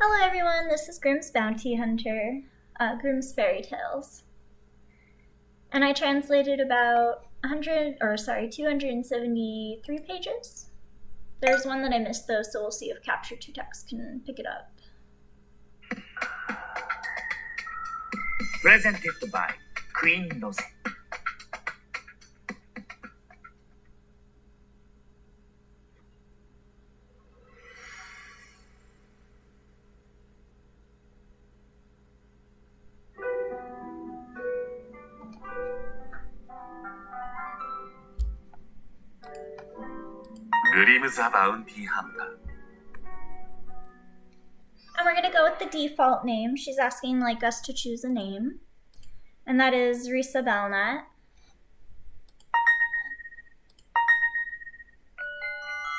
Hello everyone, this is Grimm's Bounty Hunter, Grimm's Fairy-Tales. And I translated about 273 pages. There's one that I missed though, so we'll see if Capture to Text can pick it up. Presented by Quinrose. グリム・ザ・バウンティーハンター And we're gonna go with the default name. She's asking us to choose a name. And that is Risa Belknap.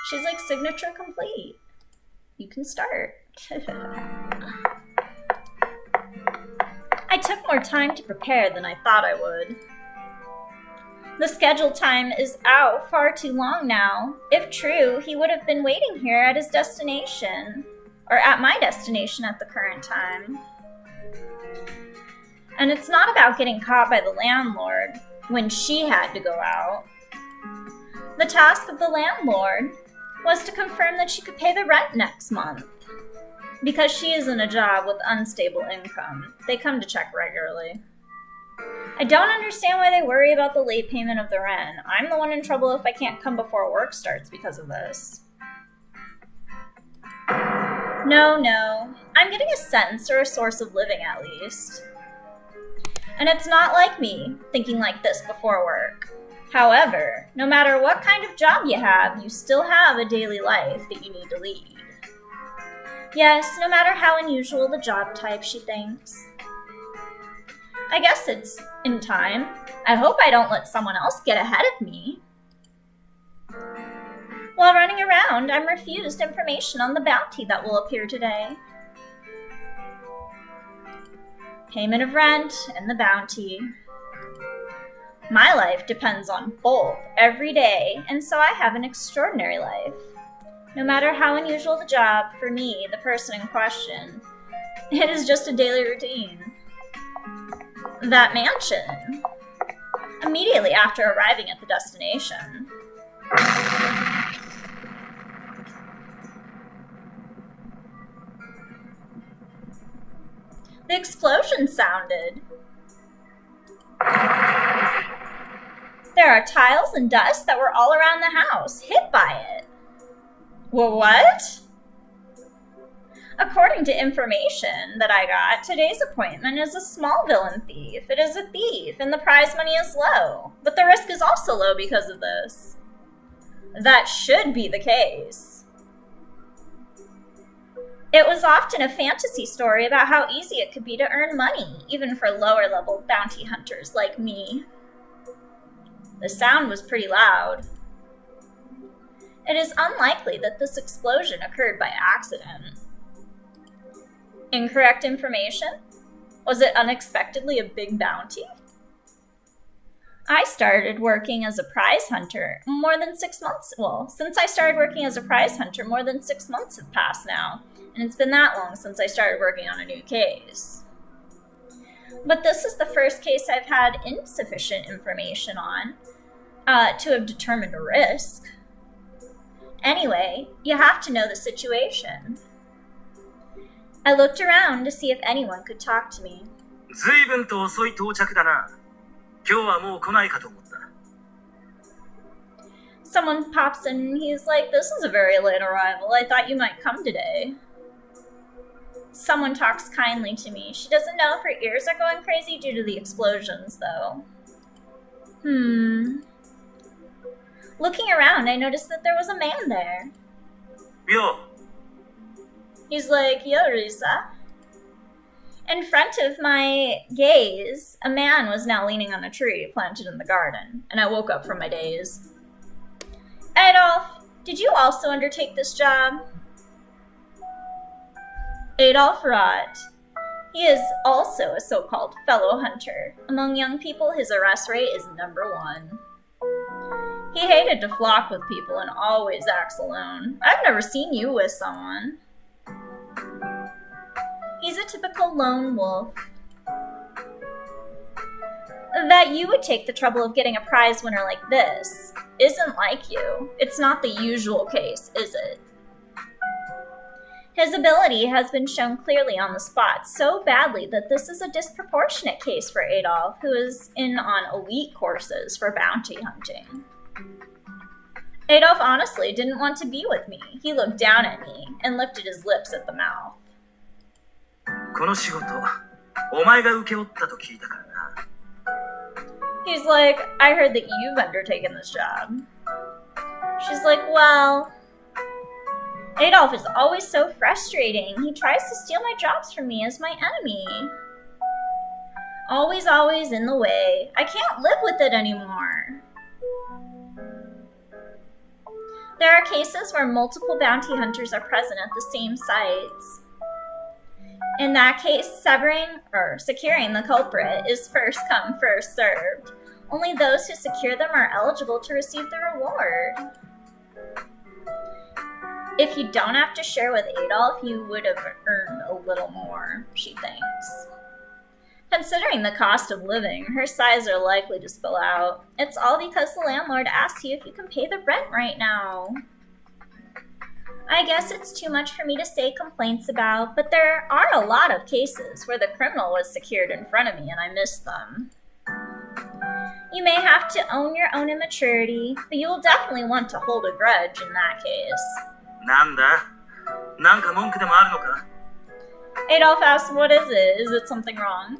She's like, signature complete. You can start. I took more time to prepare than I thought I would. The scheduled time is out far too long now. If true, he would have been waiting here at his destination. Or at my destination at the current time. And it's not about getting caught by the landlord when she had to go out. The task of the landlord was to confirm that she could pay the rent next month. Because she is in a job with unstable income, they come to check regularly. I don't understand why they worry about the late payment of the rent. I'm the one in trouble if I can't come before work starts because of this. No. I'm getting a sense or a source of living at least. And it's not like me, thinking like this before work. However, no matter what kind of job you have, you still have a daily life that you need to lead. Yes, no matter how unusual the job type, she thinks. I guess it's in time. I hope I don't let someone else get ahead of me. While running around, I'm refused information on the bounty that will appear today. Payment of rent and the bounty. My life depends on both every day, and so I have an extraordinary life. No matter how unusual the job, for me, the person in question, it is just a daily routine. That mansion. Immediately after arriving at the destination. The explosion sounded. There are tiles and dust that were all around the house, hit by it. What? According to information that I got, today's appointment is a small villain thief. It is a thief, and the prize money is low. But the risk is also low because of this. That should be the case. It was often a fantasy story about how easy it could be to earn money, even for lower-level bounty hunters like me. The sound was pretty loud. It is unlikely that this explosion occurred by accident. Incorrect information? Was it unexpectedly a big bounty? I started working as a prize hunter more than 6 months. Well, since I started working as a prize hunter, more than 6 months have passed now. And it's been that long since I started working on a new case. But this is the first case I've had insufficient information on to have determined a risk. Anyway, you have to know the situation. I looked around to see if anyone could talk to me. 随分と遅い到着だな。今日はもう来ないかと思った。 Someone pops in and he's like, this is a very late arrival. I thought you might come today. Someone talks kindly to me. She doesn't know if her ears are going crazy due to the explosions, though. Looking around, I noticed that there was a man there. Yo. He's like, yo, Risa. In front of my gaze, a man was now leaning on a tree planted in the garden, and I woke up from my daze. Adolphe, did you also undertake this job? Adolphe Rott. He is also a so-called fellow hunter. Among young people, his arrest rate is #1. He hated to flock with people and always acts alone. I've never seen you with someone. typical lone wolf. That you would take the trouble of getting a prize winner like this isn't like you. It's not the usual case, is it? His ability has been shown clearly on the spot so badly that this is a disproportionate case for Adolphe, who is in on elite courses for bounty hunting. Adolphe honestly didn't want to be with me. He looked down at me and lifted his lips at the mouth. この仕事、お前が請け負ったと聞いたからな。 He's like, I heard that you've undertaken this job. She's like, well... Adolphe is always so frustrating. He tries to steal my jobs from me as my enemy. Always in the way. I can't live with it anymore. There are cases where multiple bounty hunters are present at the same sites. In that case, securing the culprit is first come, first served. Only those who secure them are eligible to receive the reward. If you don't have to share with Adolphe, you would have earned a little more, she thinks. Considering the cost of living, her sighs are likely to spill out. It's all because the landlord asks you if you can pay the rent right now. I guess it's too much for me to say complaints about, but there are a lot of cases where the criminal was secured in front of me and I missed them. You may have to own your own immaturity, but you will definitely want to hold a grudge in that case. なんだ? なんか文句でもあるのか? Adolphe asks, what is it? Is it something wrong?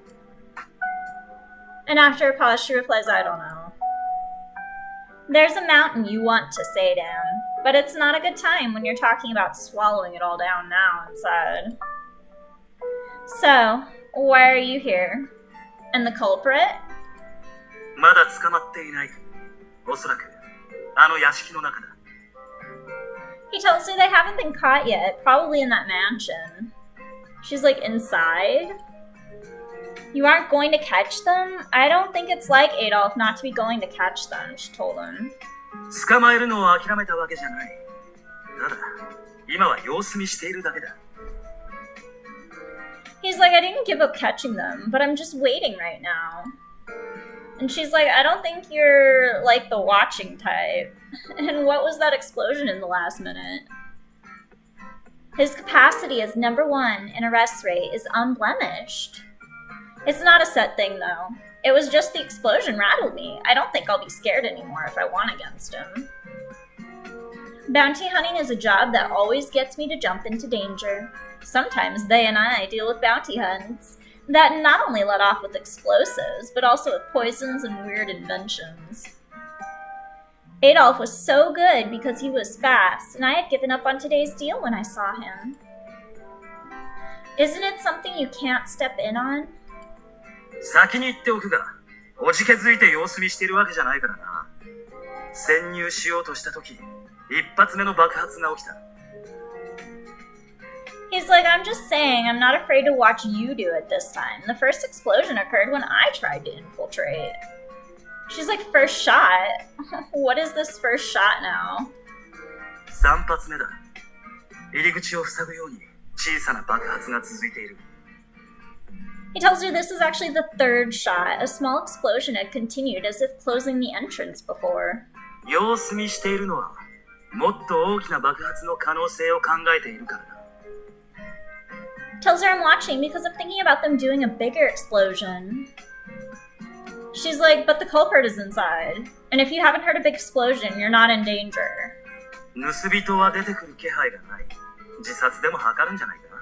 And after a pause, she replies, I don't know. There's a mountain you want to say to him, but it's not a good time when you're talking about swallowing it all down now inside. So, why are you here? And the culprit? まだ捕まっていない。おそらく、あの屋敷の中だ。 He tells her they haven't been caught yet, probably in that mansion. She's like, inside? You aren't going to catch them? I don't think it's like Adolphe not to be going to catch them, she told him. 捕まえるのを諦めたわけじゃない。ただ、今は様子見しているだけだ。 He's like, I didn't give up catching them, but I'm just waiting right now. And she's like, I don't think you're like the watching type. And what was that explosion in the last minute? His capacity as #1 in arrest rate is unblemished. It's not a set thing though. It was just the explosion rattled me. I don't think I'll be scared anymore if I won against him. Bounty hunting is a job that always gets me to jump into danger. Sometimes they and I deal with bounty hunts that not only let off with explosives, but also with poisons and weird inventions. Adolphe was so good because he was fast, and I had given up on today's deal when I saw him. Isn't it something you can't step in on? 先に言っておくが、おじけづいて様子見しているわけじゃないからな。潜入しようとしたとき、一発目の爆発が起きた。 He's like, I'm just saying, I'm not afraid to watch you do it this time. The first explosion occurred when I tried to infiltrate. She's like, first shot? What is this first shot now? 3発目だ。入り口を塞ぐように小さな爆発が続いている。 He tells her this is actually the third shot. A small explosion had continued as if closing the entrance before. 様子見しているのは、もっと大きな爆発の可能性を考えているからだ。 Tells her I'm watching because I'm thinking about them doing a bigger explosion. She's like, but the culprit is inside. And if you haven't heard a big explosion, you're not in danger. 盗人は出てくる気配がない。自殺でも図るんじゃないかな。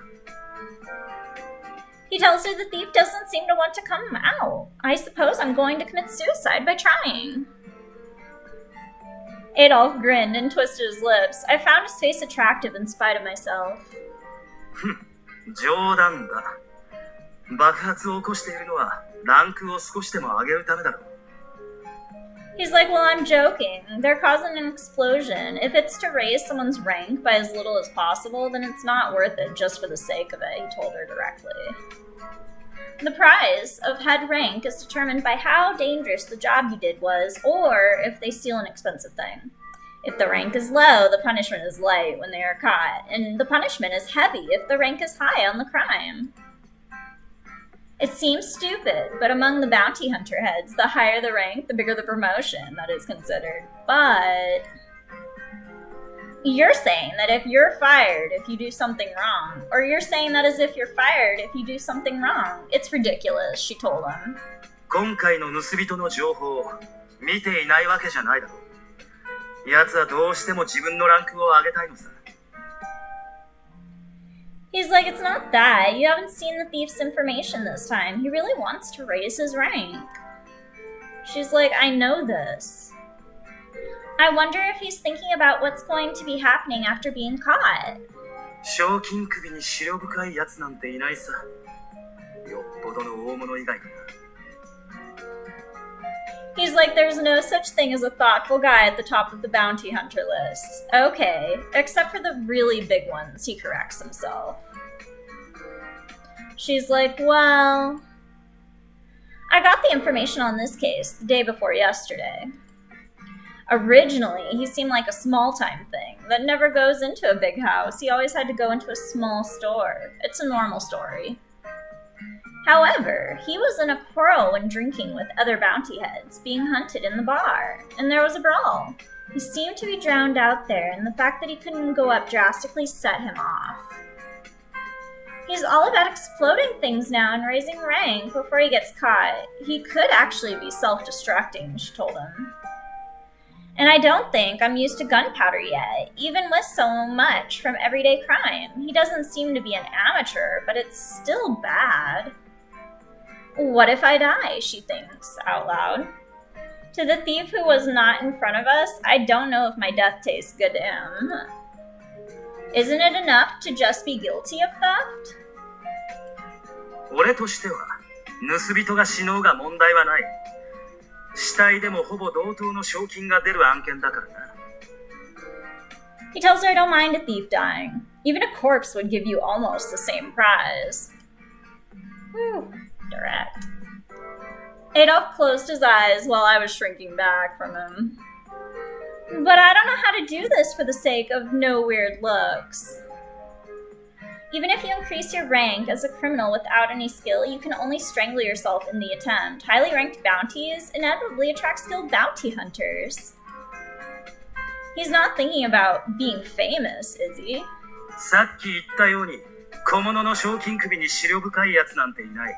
He tells her the thief doesn't seem to want to come out. I suppose I'm going to commit suicide by trying. Adolphe grinned and twisted his lips. I found his face attractive in spite of myself. 冗談だ。爆発を起こしているのはランクを少しでも上げるためだろう。 He's like, well, I'm joking. They're causing an explosion. If it's to raise someone's rank by as little as possible, then it's not worth it just for the sake of it, he told her directly. The prize of head rank is determined by how dangerous the job you did was, or if they steal an expensive thing. If the rank is low, the punishment is light when they are caught, and the punishment is heavy if the rank is high on the crime. It seems stupid, but among the bounty hunter heads, the higher the rank, the bigger the promotion that is considered. But you're saying that if you're fired if you do something wrong, or you're saying that as if you're fired if you do something wrong. It's ridiculous, she told him. 今回の盗人の情報を見ていないわけじゃないだろう。奴はどうしても自分のランクを上げたいのさ。He's like, it's not that. You haven't seen the thief's information this time. He really wants to raise his rank. She's like, I know this. I wonder if he's thinking about what's going to be happening after being caught. 賞金首に思慮深い奴なんていないさ。よっぽどの大物以外だな。He's like, there's no such thing as a thoughtful guy at the top of the bounty hunter list. Okay, except for the really big ones, he corrects himself. She's like, well, I got the information on this case the day before yesterday. Originally, he seemed like a small-time thing that never goes into a big house. He always had to go into a small store. It's a normal story. However, he was in a quarrel when drinking with other bounty heads, being hunted in the bar, and there was a brawl. He seemed to be drowned out there, and the fact that he couldn't go up drastically set him off. He's all about exploding things now and raising rank before he gets caught. He could actually be self-destructing, she told him. And I don't think I'm used to gunpowder yet, even with so much from everyday crime. He doesn't seem to be an amateur, but it's still bad. What if I die, she thinks out loud. To the thief who was not in front of us, I don't know if my death tastes good to him. Isn't it enough to just be guilty of theft? 俺としては、盗人が死のうが問題はない。死体でもほぼ同等の賞金が出る案件だからな。He tells her I don't mind a thief dying. Even a corpse would give you almost the same prize. Whew, direct. Adolphe closed his eyes while I was shrinking back from him. But I don't know how to do this for the sake of no weird looks. Even if you increase your rank as a criminal without any skill, you can only strangle yourself in the attempt. Highly ranked bounties inevitably attract skilled bounty hunters. He's not thinking about being famous, is he? さっき言ったように、小物の賞金首に思慮深いやつなんていない。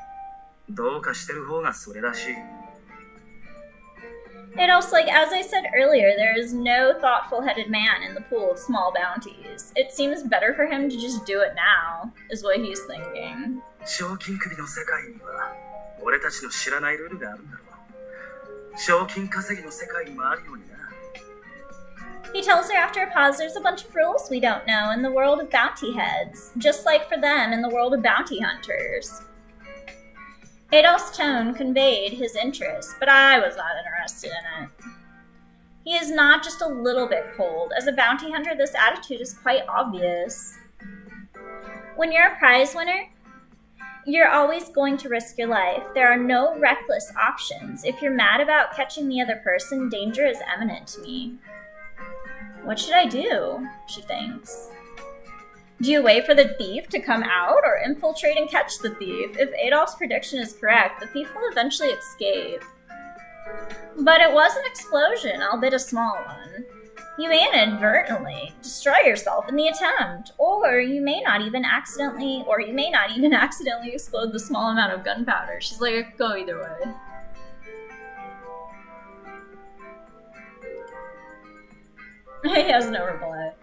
どうかしてる方がそれらしい。And also, like, as I said earlier, there is no thoughtful-headed man in the pool of small bounties. It seems better for him to just do it now, is what he's thinking. 賞金首の世界には、俺たちの知らないルールがあるんだろう。賞金稼ぎの世界にもあるようにな。He tells her after a pause there's a bunch of rules we don't know in the world of bounty heads, just like for them in the world of bounty hunters. Adolphe's tone conveyed his interest, but I was not interested in it. He is not just a little bit cold. As a bounty hunter, this attitude is quite obvious. When you're a prize winner, you're always going to risk your life. There are no reckless options. If you're mad about catching the other person, danger is imminent to me. What should I do? She thinks. Do you wait for the thief to come out or infiltrate and catch the thief? If Adolphe's prediction is correct, the thief will eventually escape. But it was an explosion, albeit a small one. You may inadvertently destroy yourself in the attempt, or you may not even accidentally explode the small amount of gunpowder. She's like, it could go either way. He has no reply.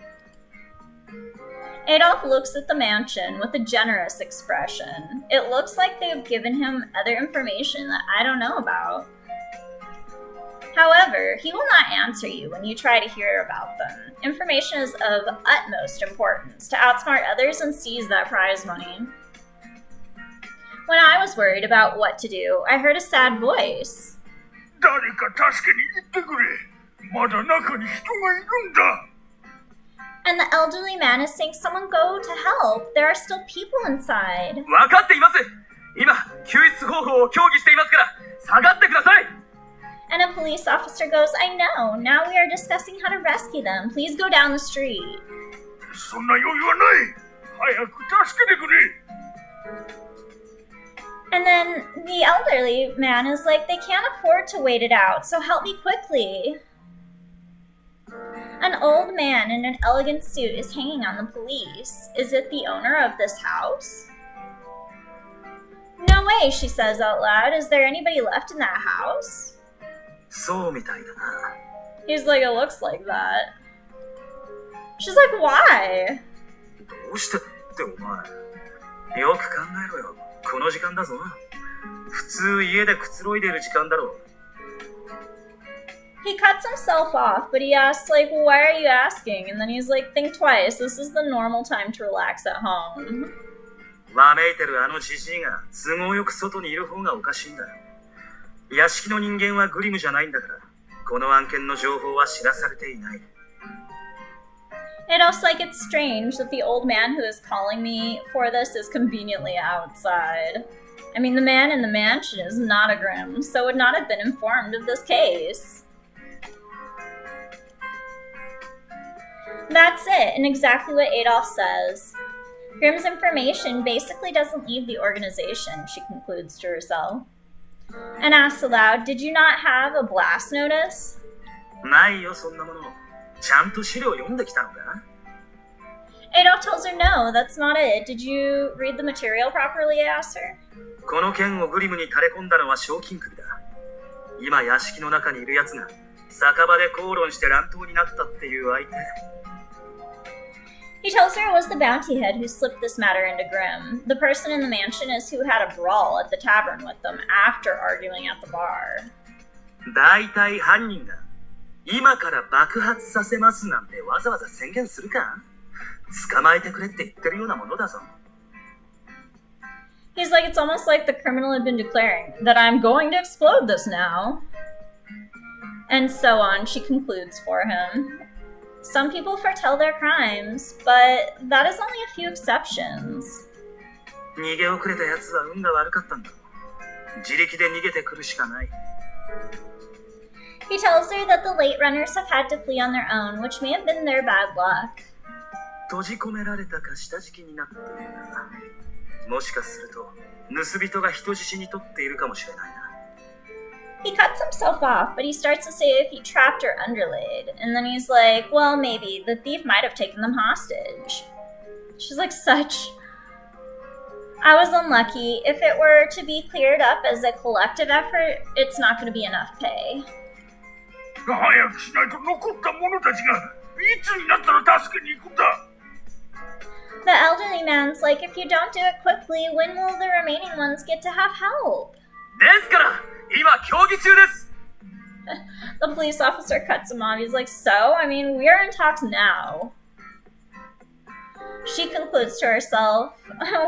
Adolphe looks at the mansion with a generous expression. It looks like they have given him other information that I don't know about. However, he will not answer you when you try to hear about them. Information is of utmost importance to outsmart others and seize that prize money. When I was worried about what to do, I heard a sad voice. 誰か助けに行ってくれ。まだ中に人がいるんだ。And the elderly man is saying, someone go to help. There are still people inside. 分かっています。今、救出方法を協議していますから、下がってください。And a police officer goes, I know. Now we are discussing how to rescue them. Please go down the street. そんな余裕はない。早く助けてくれ。And then the elderly man is like, they can't afford to wait it out, so help me quickly. An old man in an elegant suit is hanging on the police. Is it the owner of this house? No way, she says out loud. Is there anybody left in that house? そうみたいだな。 He's like, it looks like that. She's like, why? どうしてってお前。よく考えろよ。この時間だぞ。普通家でくつろいでる時間だろ。 He cuts himself off, but he asks, like, why are you asking? And then he's like, think twice. This is the normal time to relax at home. わめいてるあのじじいが都合よく外にいる方がおかしいんだ。屋敷の人間はグリムじゃないんだから、この案件の情報は知らされていない。 Adolphe's like, it's strange that the old man who is calling me for this is conveniently outside. I mean, the man in the mansion is not a Grimm, so would not have been informed of this case. That's it, and exactly what Adolphe says. Grimm's information basically doesn't leave the organization, she concludes to herself. And asks aloud, did you not have a blast notice? ないよ、そんなもの。ちゃんと資料読んできたのか？ Adolphe tells her no, that's not it. Did you read the material properly, asks her. この件をグリムに垂れ込んだのは賞金首だ。今屋敷の中にいる奴が酒場で口論して乱闘になったっていう相手。 He tells her it was the bounty head who slipped this matter into Grimm. The person in the mansion is who had a brawl at the tavern with them after arguing at the bar. だいたい犯人が今から爆発させますなんてわざわざ宣言するか？捕まえてくれって言ってるようなものだぞ。 He's like, it's almost like the criminal had been declaring that I'm going to explode this now. And so on, she concludes for him. Some people foretell their crimes, but that is only a few exceptions. 逃げ遅れた奴は運が悪かったんだ。自力で逃げてくるしかない。 He tells her that the late runners have had to flee on their own, which may have been their bad luck. 閉じ込められたか下敷きになっているな。もしかすると盗人が人質に取っているかもしれないな。 He cuts himself off, but he starts to say if he trapped or underlaid. And then he's like, well, maybe. The thief might have taken them hostage. She's like, such... I was unlucky. If it were to be cleared up as a collective effort, it's not going to be enough pay. 早くしないと残った者たちがいつになったら助けに行くんだ。 The elderly man's like, if you don't do it quickly, when will the remaining ones get to have help? ですから今協議中です。 The police officer cuts him off. He's like, so? I mean, we are in talks now. She concludes to herself,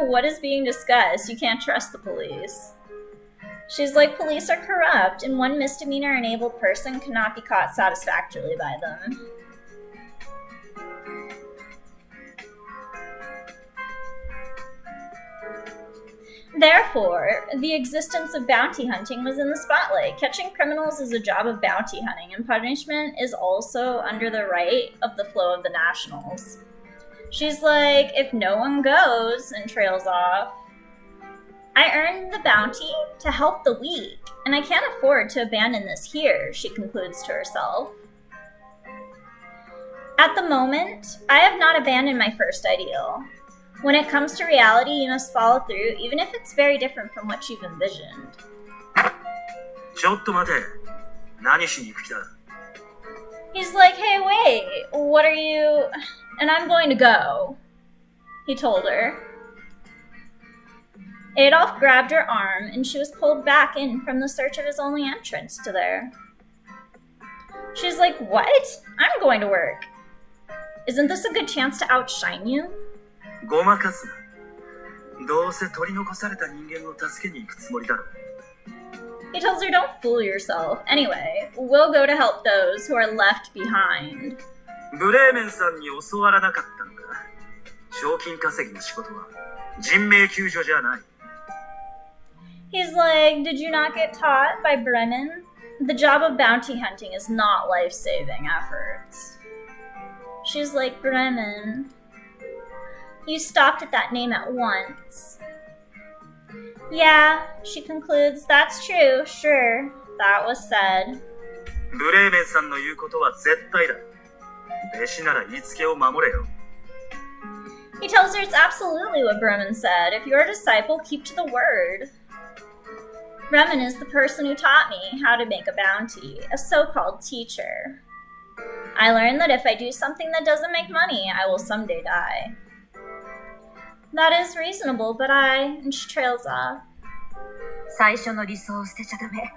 what is being discussed? You can't trust the police. She's like, police are corrupt, and one misdemeanor-enabled person cannot be caught satisfactorily by them. Therefore, the existence of bounty hunting was in the spotlight. Catching criminals is a job of bounty hunting, and punishment is also under the right of the flow of the nationals. She's like, if no one goes, and trails off. I earned the bounty to help the weak, and I can't afford to abandon this here, she concludes to herself. At the moment, I have not abandoned my first ideal. When it comes to reality, you must follow through, even if it's very different from what you've envisioned. ちょっと待て。何しに行く気だ？ He's like, hey, wait, what are you... And I'm going to go, he told her. Adolphe grabbed her arm, and she was pulled back in from the search of his only entrance to there. She's like, what? I'm going to work. Isn't this a good chance to outshine you? ごまかすな。どうせ取り残された人間を助けに行くつもりだろ。 He tells her, don't fool yourself. Anyway, we'll go to help those who are left behind. ブレーメンさんに教わらなかったのか。賞金稼ぎの仕事は人命救助じゃない。 He's like, did you not get taught by Bremen? The job of bounty hunting is not life-saving efforts. She's like, Bremen. You stopped at that name at once. Yeah, she concludes, that's true, sure, that was said. ブレーメンさんの言うことは絶対だ。弟子なら言いつけを守れよ。He tells her it's absolutely what Bremen said. If you're a disciple, keep to the word. Bremen is the person who taught me how to make a bounty, a so-called teacher. I learned that if I do something that doesn't make money, I will someday die. That is reasonable, but and she trails off. 最初の理想を捨てちゃダメ。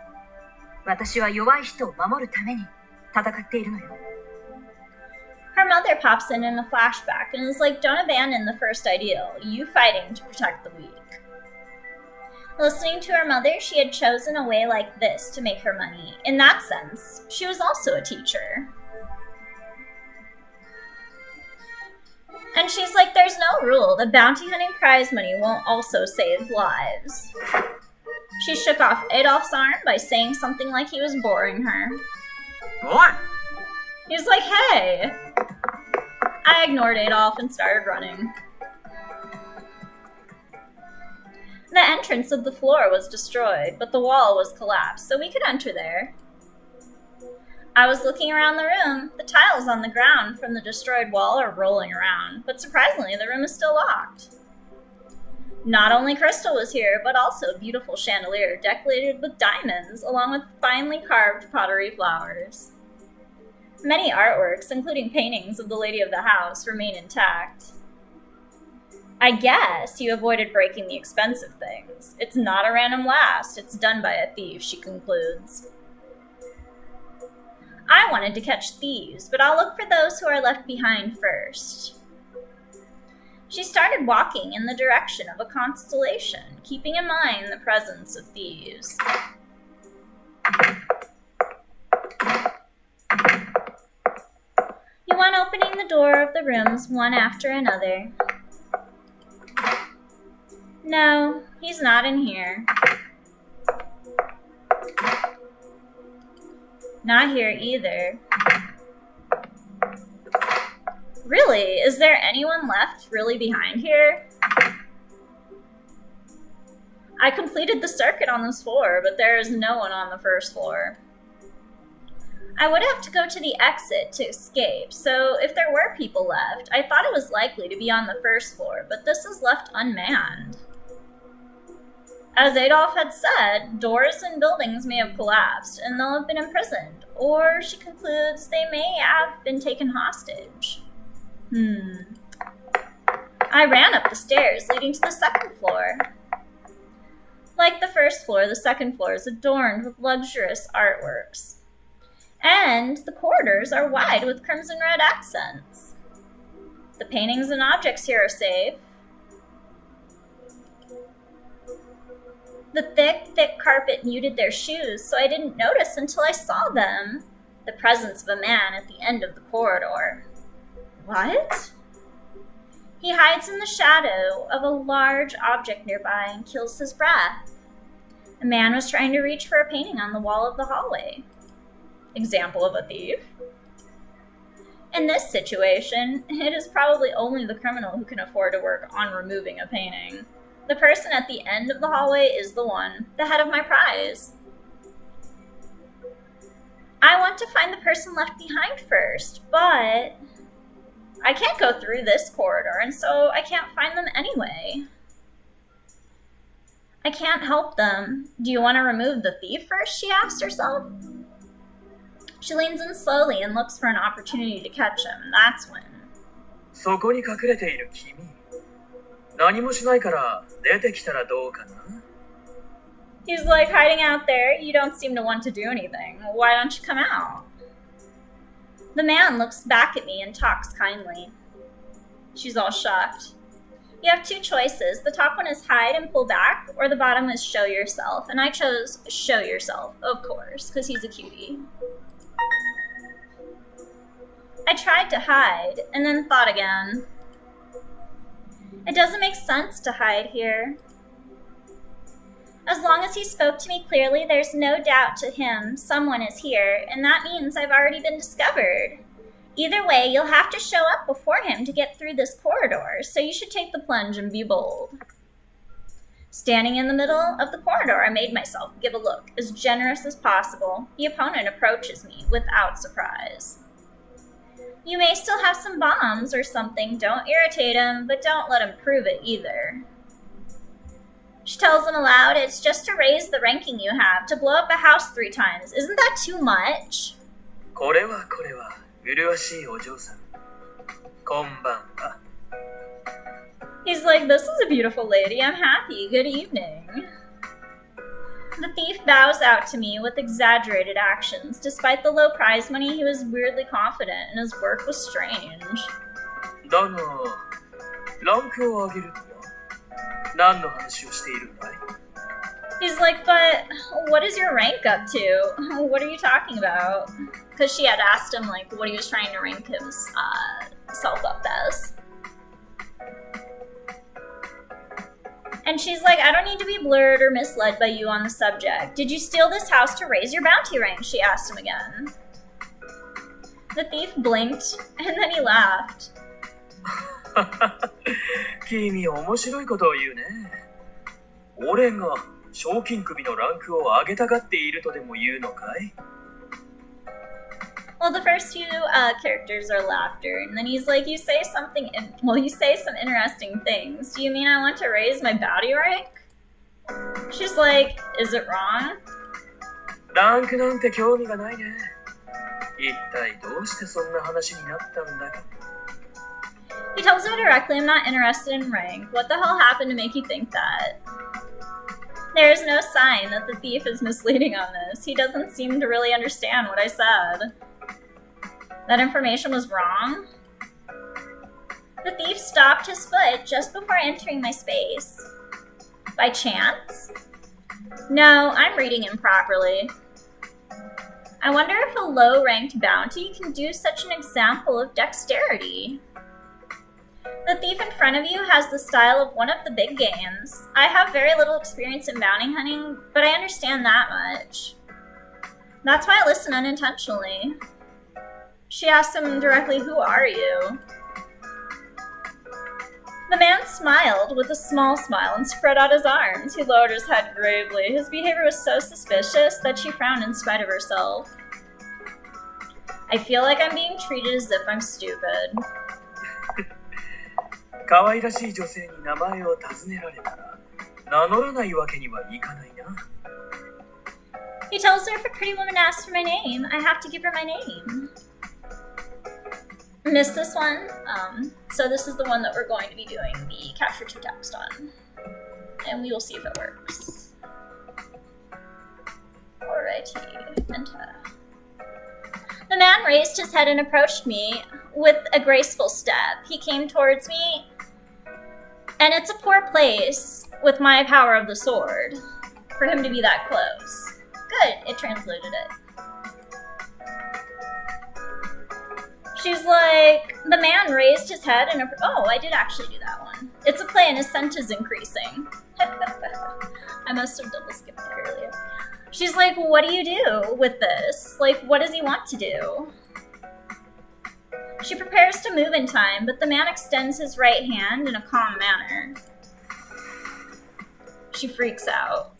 私は弱い人を守るために戦っているのよ。Her mother pops in a flashback and is like, don't abandon the first ideal, you fighting to protect the weak. Listening to her mother, she had chosen a way like this to make her money. In that sense, she was also a teacher. And she's like, there's no rule. The bounty hunting prize money won't also save lives. She shook off Adolphe's arm by saying something like he was boring her. What? He was like, hey! I ignored Adolphe and started running. The entrance of the floor was destroyed, but the wall was collapsed, so we could enter there. I was looking around the room. The tiles on the ground from the destroyed wall are rolling around, but surprisingly, the room is still locked. Not only crystal was here, but also a beautiful chandelier decorated with diamonds, along with finely carved pottery flowers. Many artworks, including paintings of the lady of the house, remain intact. I guess you avoided breaking the expensive things. It's not a random last, it's done by a thief, she concludes. I wanted to catch thieves, but I'll look for those who are left behind first. She started walking in the direction of a constellation, keeping in mind the presence of thieves. You went opening the door of the rooms one after another. No, he's not in here. Not here either. Really? Is there anyone left really behind here? I completed the circuit on this floor, but there is no one on the first floor. I would have to go to the exit to escape, so if there were people left, I thought it was likely to be on the first floor, but this is left unmanned. As Adolphe had said, doors and buildings may have collapsed, and they'll have been imprisoned, or, she concludes, they may have been taken hostage. I ran up the stairs leading to the second floor. Like the first floor, the second floor is adorned with luxurious artworks. And the corridors are wide with crimson red accents. The paintings and objects here are safe. The thick carpet muted their shoes, so I didn't notice until I saw them. The presence of a man at the end of the corridor. What? He hides in the shadow of a large object nearby and kills his breath. A man was trying to reach for a painting on the wall of the hallway. Example of a thief. In this situation, it is probably only the criminal who can afford to work on removing a painting. The person at the end of the hallway is the one, the head of my prize. I want to find the person left behind first, but I can't go through this corridor, and so I can't find them anyway. I can't help them. Do you want to remove the thief first? She asks herself. She leans in slowly and looks for an opportunity to catch him. That's when. そこに隠れている君。何もしないから出てきたらどうかな? He's like, hiding out there, you don't seem to want to do anything. Why don't you come out? The man looks back at me and talks kindly. She's all shocked. You have two choices. The top one is hide and pull back, or the bottom is show yourself. And I chose show yourself, of course, because he's a cutie. I tried to hide, and then thought again. It doesn't make sense to hide here. As long as he spoke to me clearly, there's no doubt to him someone is here, and that means I've already been discovered. Either way, you'll have to show up before him to get through this corridor, so you should take the plunge and be bold. Standing in the middle of the corridor, I made myself give a look as generous as possible. The opponent approaches me without surprise. You may still have some bombs or something. Don't irritate him, but don't let him prove it either. She tells him aloud, it's just to raise the ranking you have, to blow up a house 3 times. Isn't that too much? これは麗しいお嬢さん。こんばんは。 He's like, this is a beautiful lady. I'm happy. Good evening. The thief bows out to me with exaggerated actions. Despite the low prize money, he was weirdly confident, and his work was strange. だが、ランクを上げるとは何の話をしているんだい? He's like, but what is your rank up to? What are you talking about? Because she had asked him, like, what he was trying to rank himself up as. And she's like, I don't need to be blurred or misled by you on the subject. Did you steal this house to raise your bounty rank? She asked him again. The thief blinked, and then he laughed. 君面白いことを言うね。俺が賞金首のランクを上げたがっているとでも言うのかい? Well, the first few characters are laughter, and then he's like, you say some interesting things. Do you mean I want to raise my bounty rank? She's like, is it wrong? ランクなんて興味がないね。一体どうしてそんな話になったんだか。 He tells her directly, I'm not interested in rank. What the hell happened to make you think that? There is no sign that the thief is misleading on this. He doesn't seem to really understand what I said. That information was wrong? The thief stopped his foot just before entering my space. By chance? No, I'm reading improperly. I wonder if a low-ranked bounty can do such an example of dexterity. The thief in front of you has the style of one of the big games. I have very little experience in bounty hunting, but I understand that much. That's why I listen unintentionally. She asked him directly, who are you? The man smiled with a small smile and spread out his arms. He lowered his head gravely. His behavior was so suspicious that she frowned in spite of herself. I feel like I'm being treated as if I'm stupid. 可愛らしい女性に名前を尋ねられたら名乗らないわけにはいかないな。 He tells her if a pretty woman asks for my name, I have to give her my name. Missed this one. So this is the one that we're going to be doing the capture to text on. And we will see if it works. Alrighty. Enter. The man raised his head and approached me with a graceful step. He came towards me, and it's a poor place with my power of the sword for him to be that close. Good, it translated it. She's like, the man raised his head and, oh, I did actually do that one. It's a play and his scent is increasing. I must have double skipped it earlier. She's like, what do you do with this? Like, what does he want to do? She prepares to move in time, but the man extends his right hand in a calm manner. She freaks out.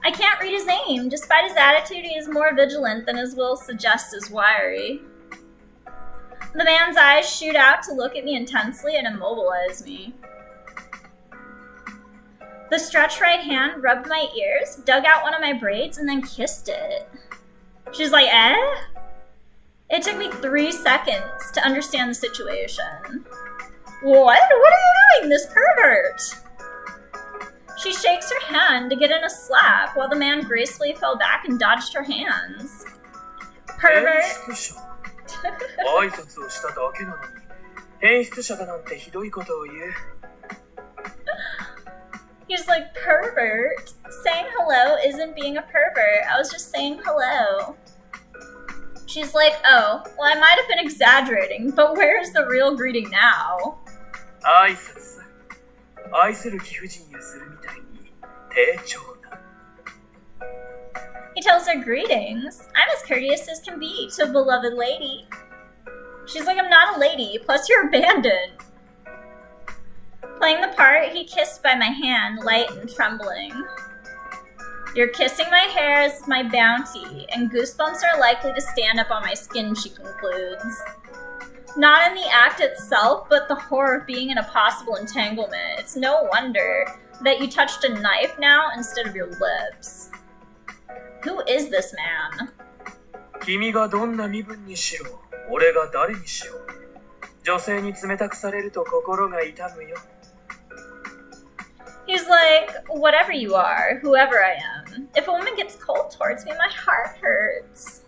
I can't read his aim. Despite his attitude, he is more vigilant than his will suggests is wiry. The man's eyes shoot out to look at me intensely and immobilize me. The stretched right hand rubbed my ears, dug out one of my braids, and then kissed it. She's like, eh? It took me 3 seconds to understand the situation. What? What are you doing, this pervert? She shakes her hand to get in a slap while the man gracefully fell back and dodged her hands. Pervert. 挨拶をしただけなのに変質者だなんてひどいことを言う。 He's like, pervert? Saying hello isn't being a pervert. I was just saying hello. She's like, oh, well, I might have been exaggerating, but where's the real greeting now? 挨拶さ。愛する貴婦人やするみたいに丁重な。 He tells her greetings. I'm as courteous as can be to a beloved lady. She's like, I'm not a lady, plus you're abandoned. Playing the part, he kissed by my hand, light and trembling. You're kissing my hair as my bounty, and goosebumps are likely to stand up on my skin, she concludes. Not in the act itself, but the horror of being in a possible entanglement. It's no wonder that you touched a knife now instead of your lips. Who is this man? 君がどんな身分にしろ、俺が誰にしろ、女性に冷たくされると心が痛むよ。He's like, whatever you are, whoever I am. If a woman gets cold towards me, my heart hurts.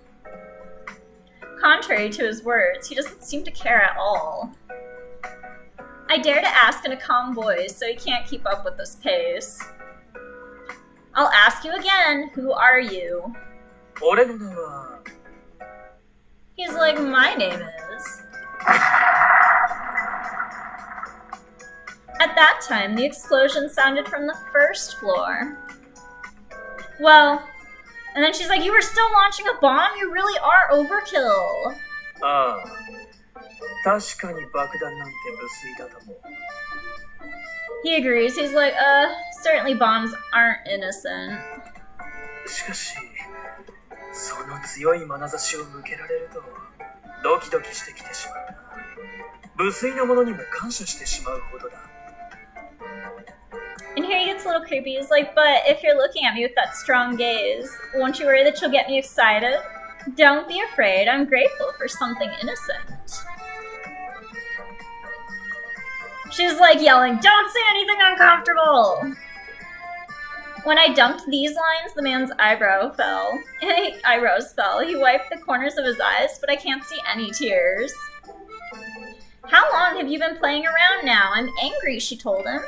Contrary to his words, he doesn't seem to care at all. I dare to ask in a calm voice, so he can't keep up with this pace. I'll ask you again, who are you? 俺の名は... He's like, my name is... At that time, the explosion sounded from the first floor. Well, and then she's like, you were still launching a bomb? You really are overkill. ああ、確かに爆弾なんて無粋だと思う。 He agrees. He's like, certainly bombs aren't innocent. しかし、その強い眼差しを向けられると、ドキドキしてきてしまうな。無粋なものにも感謝してしまうほどだ。 And here he gets a little creepy. He's like, but if you're looking at me with that strong gaze, won't you worry that you'll get me excited? Don't be afraid. I'm grateful for something innocent. She's like yelling, don't say anything uncomfortable! When I dumped these lines, the man's eyebrows fell. He wiped the corners of his eyes, but I can't see any tears. How long have you been playing around now? I'm angry, she told him.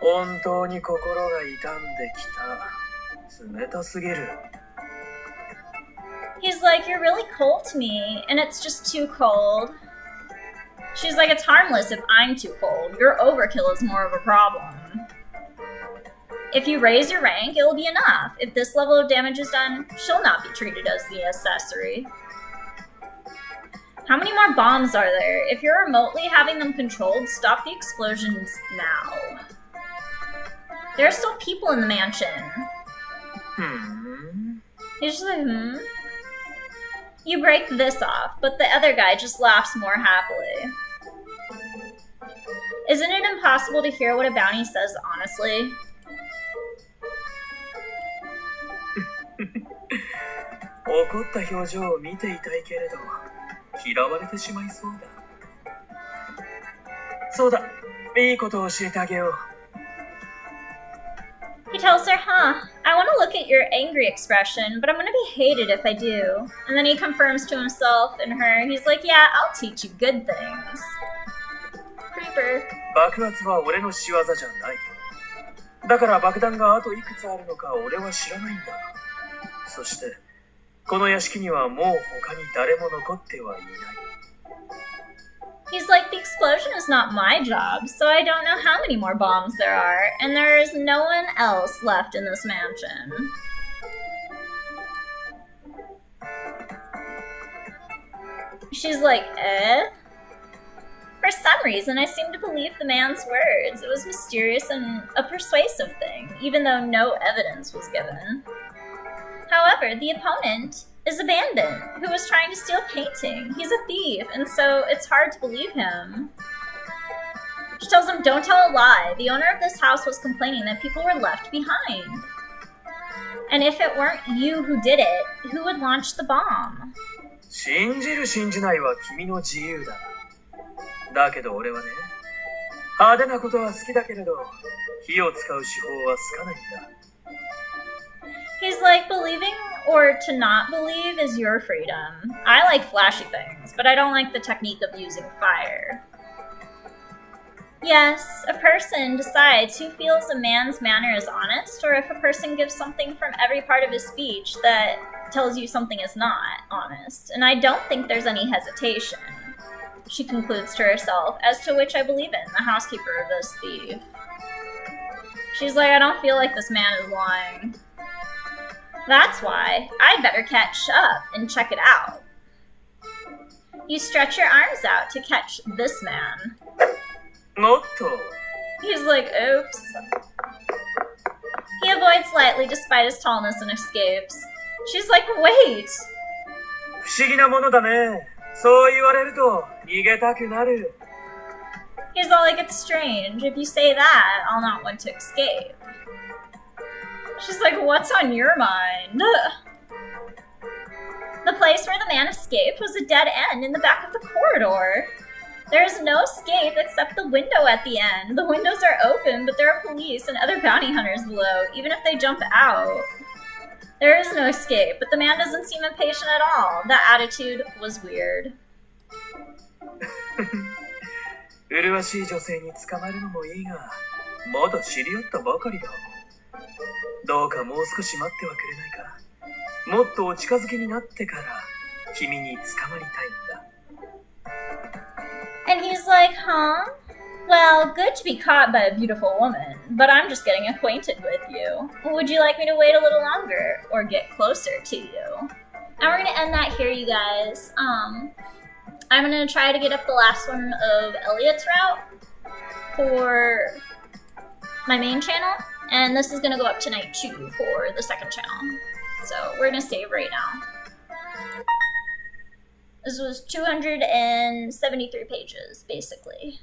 本当に心が痛んできた。冷たすぎる。 He's like, you're really cold to me, and it's just too cold. She's like, it's harmless if I'm too cold. Your overkill is more of a problem. If you raise your rank, it'll be enough. If this level of damage is done, she'll not be treated as the accessory. How many more bombs are there? If you're remotely having them controlled, stop the explosions now. There are still people in the mansion. He's just like, You break this off, but the other guy just laughs more happily. Isn't it impossible to hear what a bounty says honestly? 怒った表情を見ていたいけれど、嫌われてしまいそうだ。そうだ、いいことを教えてあげよう。 He tells her, I want to look at your angry expression, but I'm going to be hated if I do. And then he confirms to himself and her, he's like, yeah, I'll teach you good things. Creeper. 爆発は俺の仕業じゃない。だから爆弾があといくつあるのか俺は知らないんだ。そして、この屋敷にはもう他に誰も残ってはいない。 He's like, the explosion is not my job, so I don't know how many more bombs there are, and there is no one else left in this mansion. She's like, For some reason, I seem to believe the man's words. It was mysterious and a persuasive thing, even though no evidence was given. However, the opponent is a bandit who was trying to steal painting. He's a thief, and so it's hard to believe him. She tells him, don't tell a lie. The owner of this house was complaining that people were left behind. And if it weren't you who did it, who would launch the bomb? 信じる信じないは君の自由だ。だけど俺はね、派手なことは好きだけれど、火を使う手法は好かないんだ。 He's like, believing or to not believe is your freedom. I like flashy things, but I don't like the technique of using fire. Yes, a person decides who feels a man's manner is honest, or if a person gives something from every part of his speech that tells you something is not honest. And I don't think there's any hesitation, she concludes to herself, as to which I believe in, the housekeeper of this thief. She's like, I don't feel like this man is lying. That's why I'd better catch up and check it out. You stretch your arms out to catch this man. もっと He's like, oops. He avoids slightly despite his tallness and escapes. She's like, wait. 不思議なものだね。そう言われると逃げたくなる。 He's all like, it's strange. If you say that, I'll not want to escape. She's like, what's on your mind? The place where the man escaped was a dead end in the back of the corridor. There is no escape except the window at the end. The windows are open, but there are police and other bounty hunters below, even if they jump out. There is no escape, but the man doesn't seem impatient at all. That attitude was weird. 麗しい女性に捕まるのもいいが、まだ知り合ったばかりだ。どうかもう少し待ってはくれないか。もっとお近づきになってから君に捕まりたいんだ。 And he's like, huh? Well, good to be caught by a beautiful woman, but I'm just getting acquainted with you. Would you like me to wait a little longer or get closer to you? And we're gonna end that here, you guys. I'm gonna try to get up the last one of Elliot's route for my main channel, and this is gonna go up tonight too for the second channel. So we're gonna save right now. This was 273 pages, basically.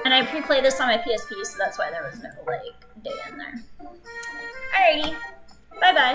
And I pre-played this on my PSP, so that's why there was no, like, data in there. Alrighty. Bye-bye.